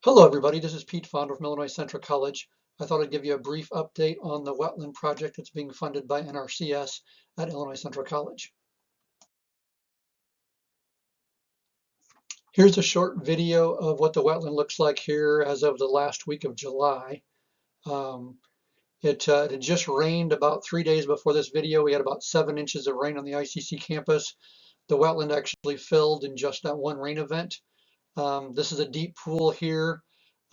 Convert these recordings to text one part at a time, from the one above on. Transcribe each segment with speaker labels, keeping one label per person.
Speaker 1: Hello everybody, this is Pete Fonder from Illinois Central College. I thought I'd give you a brief update on the wetland project that's being funded by NRCS at Illinois Central College. Here's a short video of what the wetland looks like here as of the last week of July. It had just rained about 3 days before this video. We had about 7 inches of rain on the ICC campus. The wetland actually filled in just that one rain event. This is a deep pool here.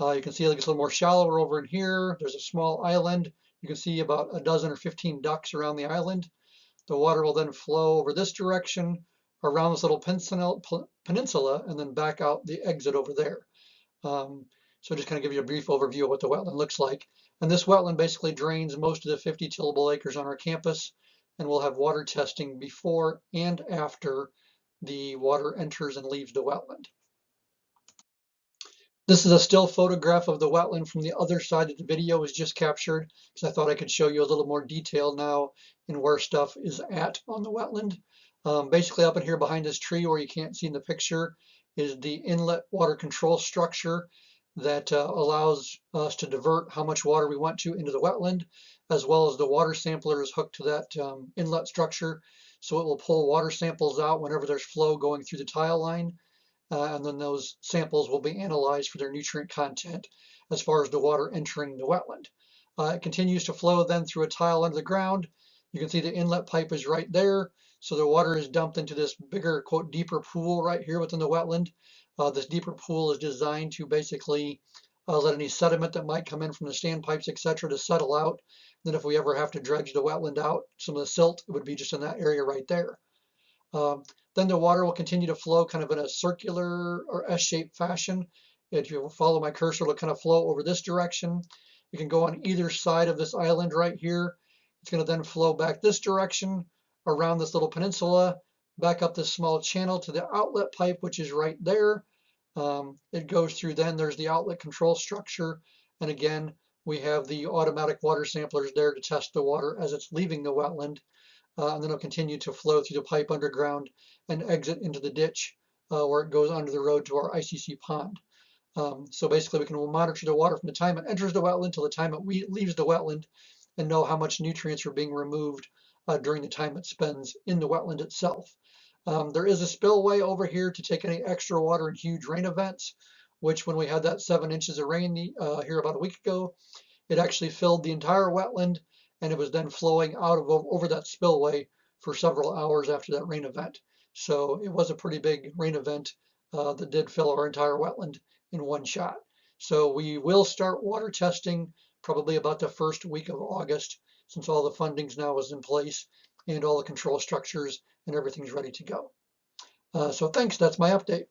Speaker 1: You can see it gets a little more shallower over in here. There's a small island. You can see about a dozen or 15 ducks around the island. The water will then flow over this direction, around this little peninsula, and then back out the exit over there. So just kind of give you a brief overview of what the wetland looks like. And this wetland basically drains most of the 50 tillable acres on our campus, and we'll have water testing before and after the water enters and leaves the wetland. This is a still photograph of the wetland from the other side that the video was just captured, because I thought I could show you a little more detail now in where stuff is at on the wetland. Basically up in here behind this tree where you can't see in the picture is the inlet water control structure that allows us to divert how much water we want to into the wetland, as well as the water sampler is hooked to that inlet structure. So it will pull water samples out whenever there's flow going through the tile line. And then those samples will be analyzed for their nutrient content as far as the water entering the wetland. It continues to flow then through a tile under the ground. You can see the inlet pipe is right there. So the water is dumped into this bigger, quote, deeper pool right here within the wetland. This deeper pool is designed to basically let any sediment that might come in from the standpipes, etc., to settle out. Then if we ever have to dredge the wetland out, some of the silt, it would be just in that area right there. Then the water will continue to flow kind of in a circular or S-shaped fashion. If you follow my cursor, it'll kind of flow over this direction. You can go on either side of this island right here. It's going to then flow back this direction around this little peninsula, back up this small channel to the outlet pipe, which is right there. It goes through then, there's the outlet control structure. And again, we have the automatic water samplers there to test the water as it's leaving the wetland. And then it'll continue to flow through the pipe underground and exit into the ditch where it goes under the road to our ICC pond. So basically we can monitor the water from the time it enters the wetland till the time it leaves the wetland and know how much nutrients are being removed during the time it spends in the wetland itself. There is a spillway over here to take any extra water in huge rain events, which when we had that 7 inches of rain here about a week ago, it actually filled the entire wetland, and it was then flowing out of over that spillway for several hours after that rain event. So it was a pretty big rain event that did fill our entire wetland in one shot. So we will start water testing probably about the first week of August, since all the fundings now is in place and all the control structures and everything's ready to go. So thanks, that's my update.